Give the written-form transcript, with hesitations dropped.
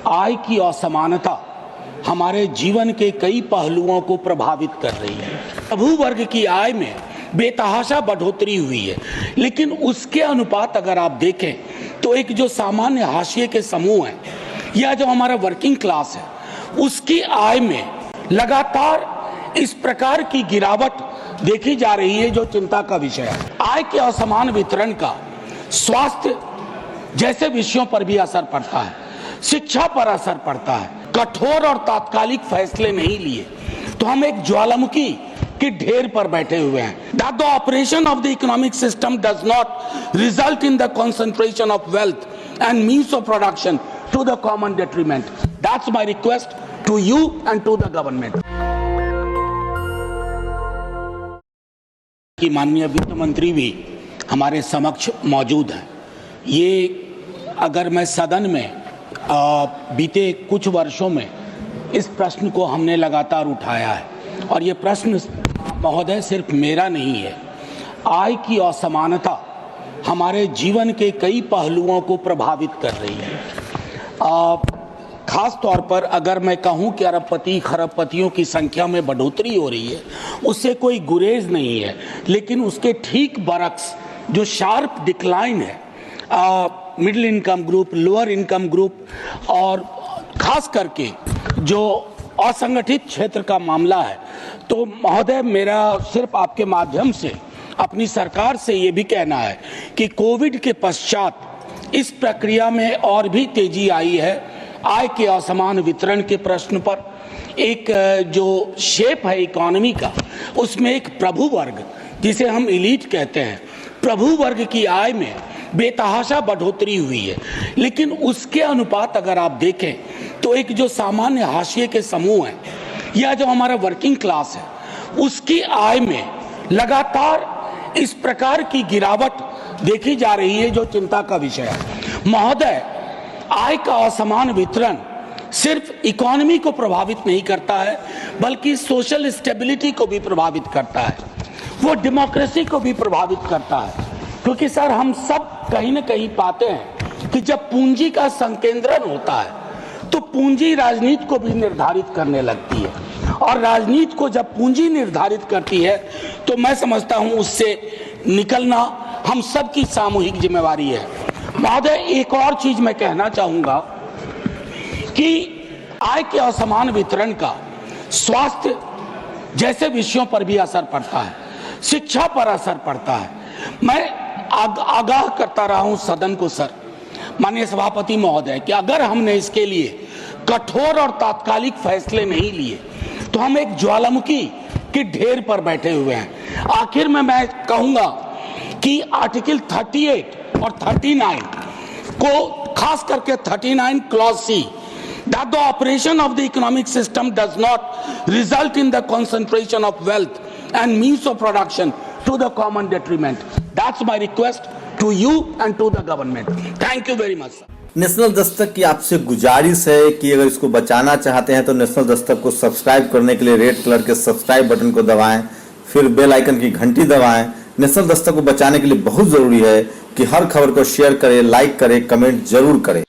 आय की असमानता हमारे जीवन के कई पहलुओं को प्रभावित कर रही है। प्रभु वर्ग की आय में बेतहाशा बढ़ोतरी हुई है, लेकिन उसके अनुपात अगर आप देखें तो एक जो सामान्य हाशिए के समूह है या जो हमारा वर्किंग क्लास है, उसकी आय में लगातार इस प्रकार की गिरावट देखी जा रही है जो चिंता का विषय है। आय के असमान वितरण का स्वास्थ्य जैसे विषयों पर भी असर पड़ता है, शिक्षा पर असर पड़ता है। कठोर और तात्कालिक फैसले नहीं लिए तो हम एक ज्वालामुखी के ढेर पर बैठे हुए हैं। That the operation of the economic system does not result in the concentration of wealth and means of production to the common detriment. That's my request to you and to the government. कि माननीय वित्त मंत्री भी हमारे समक्ष मौजूद हैं। ये अगर मैं सदन में बीते कुछ वर्षों में इस प्रश्न को हमने लगातार उठाया है और ये प्रश्न महोदय सिर्फ मेरा नहीं है। आय की असमानता हमारे जीवन के कई पहलुओं को प्रभावित कर रही है। खास तौर पर अगर मैं कहूं कि अरबपति खरबपतियों की संख्या में बढ़ोतरी हो रही है, उससे कोई गुरेज नहीं है, लेकिन उसके ठीक बरक्स जो शार्प डिक्लाइन है middle income group, lower income group और खास करके जो असंगठित क्षेत्र का मामला है, तो महोदय मेरा सिर्फ आपके माध्यम से अपनी सरकार से ये भी कहना है कि कोविड के पश्चात इस प्रक्रिया में और भी तेजी आई है। आय के असमान वितरण के प्रश्न पर एक जो शेप है इकोनॉमी का, उसमें एक प्रभु वर्ग जिसे हम एलीट कहते हैं, प्रभु वर्ग की आय में बेतहाशा बढ़ोतरी हुई है, लेकिन उसके अनुपात अगर आप देखें तो एक जो सामान्य हाशिए के समूह है या जो हमारा वर्किंग क्लास है, उसकी आय में लगातार इस प्रकार की गिरावट देखी जा रही है जो चिंता का विषय है। महोदय, आय का असमान वितरण सिर्फ इकोनॉमी को प्रभावित नहीं करता है, बल्कि सोशल स्टेबिलिटी को भी प्रभावित करता है, वो डेमोक्रेसी को भी प्रभावित करता है। क्योंकि सर हम सब कहीं न कहीं पाते हैं कि जब पूंजी का संकेंद्रण होता है तो पूंजी राजनीति को भी निर्धारित करने लगती है, और राजनीति को जब पूंजी निर्धारित करती है तो मैं समझता हूं उससे निकलना हम सबकी सामूहिक जिम्मेवारी है। महोदय, एक और चीज मैं कहना चाहूंगा कि आय के असमान वितरण का स्वास्थ्य जैसे विषयों पर भी असर पड़ता है, शिक्षा पर असर पड़ता है। मैं आगाह करता रहा हूं सदन को सर, माननीय सभापति महोदय, कि अगर हमने इसके लिए कठोर और तात्कालिक फैसले नहीं लिए तो हम एक ज्वालामुखी के ढेर पर बैठे हुए हैं। आखिर में मैं कहूंगा कि आर्टिकल 38 और 39 को, खास करके 39 clause C, that the operation of the economic system does not result in the concentration of wealth and means of production to the common detriment. That's my request to you and to the government. Thank you very much, sir. National Dastak की आपसे गुजारिश है कि अगर इसको बचाना चाहते हैं तो नेशनल दस्तक को सब्सक्राइब करने के लिए रेड कलर के सब्सक्राइब बटन को दबाएं, फिर बेल आइकन की घंटी दबाएं। नेशनल दस्तक को बचाने के लिए बहुत जरूरी है कि हर खबर को शेयर करें, लाइक करें, कमेंट जरूर करें।